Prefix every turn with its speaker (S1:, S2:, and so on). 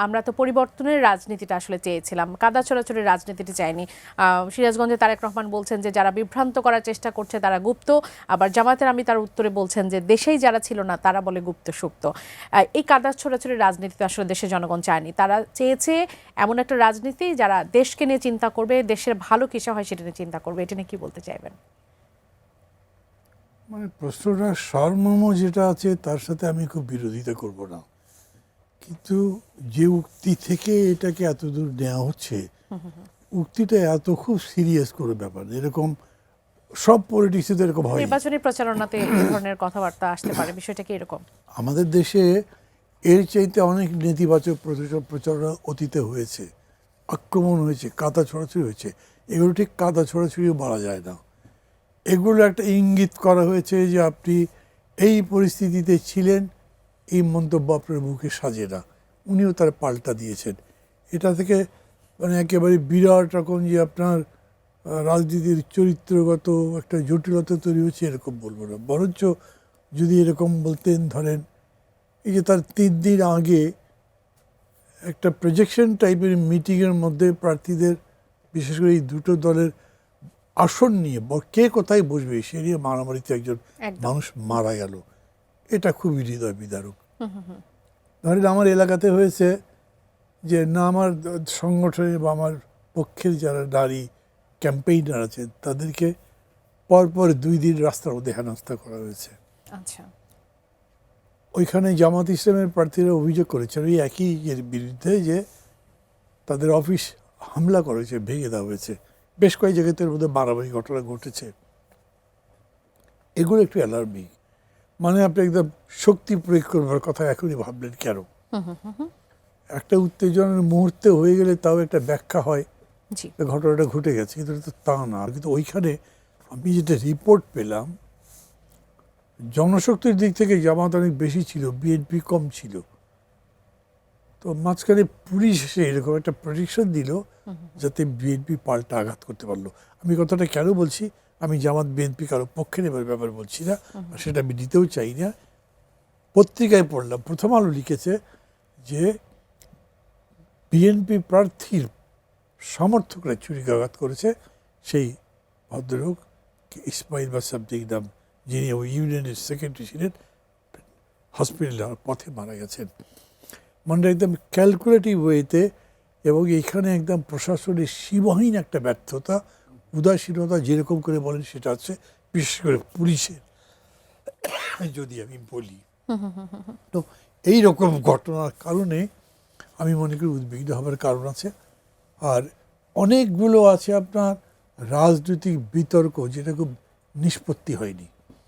S1: আমরা তো পরিবর্তনের রাজনীতিটা আসলে চেয়েছিলাম, কাদা ছোড়াছুড়ির রাজনীতিটি চাইনি। সিরাজগঞ্জে তারেক রহমান বলছেন যে যারা বিভ্রান্ত করার চেষ্টা করছে তারা গুপ্ত, আবার জামায়াতের আমি তার উত্তরে বলছেন যে দেশেই যারা ছিল না তারা বলে গুপ্ত সুপ্ত। এই কাদা ছোড়াছুড়ির রাজনীতিতে আসলে দেশের জনগণ চায়নি, তারা চেয়েছে এমন একটা রাজনীতি যারা দেশকে নিয়ে চিন্তা করবে, দেশের ভালো কিসে হয় সেটা নিয়ে চিন্তা করবে। এটা নিয়ে কি বলতে চাইবেন?
S2: মানে প্রশ্নটা সারমর্ম যেটা আছে তার সাথে আমি খুব বিরোধিতা করব না, কিন্তু যে উক্তি থেকে এটাকে এত দূর নেওয়া হচ্ছে, উক্তিটা এত খুব সিরিয়াস করে ব্যাপার। এরকম সব পলিটিক্সে তো এরকম হয়।
S1: নির্বাচনী প্রচারণাতে এই ধরনের কথাবার্তা আসতে পারে, বিষয়টা কি এরকম?
S2: আমাদের দেশে এর চাইতে অনেক নেতিবাচক প্রচারণা অতীতে হয়েছে, আক্রমণ হয়েছে, কাদা ছড়াছড়ি হয়েছে। এগুলো ঠিক কাদা ছড়াছড়িও বলা যায় না, এগুলো একটা ইঙ্গিত করা হয়েছে যে আপনি এই পরিস্থিতিতে ছিলেন, এই মন্তব্য আপনার মুখে সাজে না। উনিও তার পাল্টা দিয়েছেন। এটা থেকে মানে একেবারে বিরাট রকম যে আপনার রাজনীতির চরিত্রগত একটা জটিলতা তৈরি হচ্ছে এরকম বলবো না, বরঞ্চ যদি এরকম বলতেন, ধরেন এই যে তার 3 দিন আগে একটা প্রজেকশন টাইপের মিটিংয়ের মধ্যে প্রার্থীদের, বিশেষ করে এই দুটো দলের আসন নিয়ে কে কোথায় বসবে সে নিয়ে মারামারিতে একজন মানুষ মারা গেল, এটা খুবই হৃদয় বিদারক। ধরেন আমার এলাকাতে হয়েছে যে না, আমার সংগঠনে বা আমার পক্ষের যারা নারী ক্যাম্পেইনার আছেন তাদেরকে পরপর 2 দিন রাস্তার মধ্যে হেনস্থা করা হয়েছে।
S1: আচ্ছা,
S2: ওইখানে জামাত ইসলামের প্রার্থীরা অভিযোগ করেছেন ওই একই এর বিরুদ্ধে, যে তাদের অফিস হামলা করেছে, ভেঙে দেওয়া হয়েছে, বেশ কয়েক জায়গাতে এর মধ্যে মারামারি ঘটনা ঘটেছে। এগুলো একটু অ্যালার্মিং। মানে আপনি একদম শক্তি প্রয়োগ করবার কথা এখনই ভাবলেন কেন? একটা উত্তেজনার মুহূর্তে হয়ে গেলে তাও একটা ব্যাখ্যা হয়, ঘটনাটা ঘটে গেছে, কিন্তু এটা তো তা না। কিন্তু ওইখানে আমি যেটা রিপোর্ট পেলাম, জনশক্তির দিক থেকে জামাত অনেক বেশি ছিল, বিএনপি কম ছিল। তো মাঝখানে পুলিশ এসে এরকম একটা প্রোটেকশন দিল যাতে বিএনপি পাল্টা আঘাত করতে পারলো। আমি কথাটা কেন বলছি, আমি জামাত বিএনপি কারো পক্ষে নেবার ব্যাপার বলছি না, সেটা আমি দিতেও চাই না। পত্রিকায় পড়লাম, প্রথম আলো লিখেছে যে বিএনপি প্রার্থীর সমর্থকরা চুরিকাঘাত করেছে সেই ভদ্রলোক ইসমাইল বা সামথিং নাম, যিনি ওই ইউনিয়নের সেক্রেটারি ছিলেন, হসপিটালে পথে মারা গেছেন। মানে একদম ক্যালকুলেটিভ ওয়েতে, এবং এইখানে একদম প্রশাসনের সীমাহীন একটা ব্যর্থতা, উদাসীনতা যেরকম করে বলেন সেটা আছে, বিশেষ করে পুলিশের যদি আমি বলি। তো এই রকম ঘটনার কারণে আমি মনে করি উদ্বিগ্ন হবার কারণ আছে। আর অনেকগুলো আছে আপনার রাজনৈতিক বিতর্ক যেটা খুব নিষ্পত্তি হয়নি।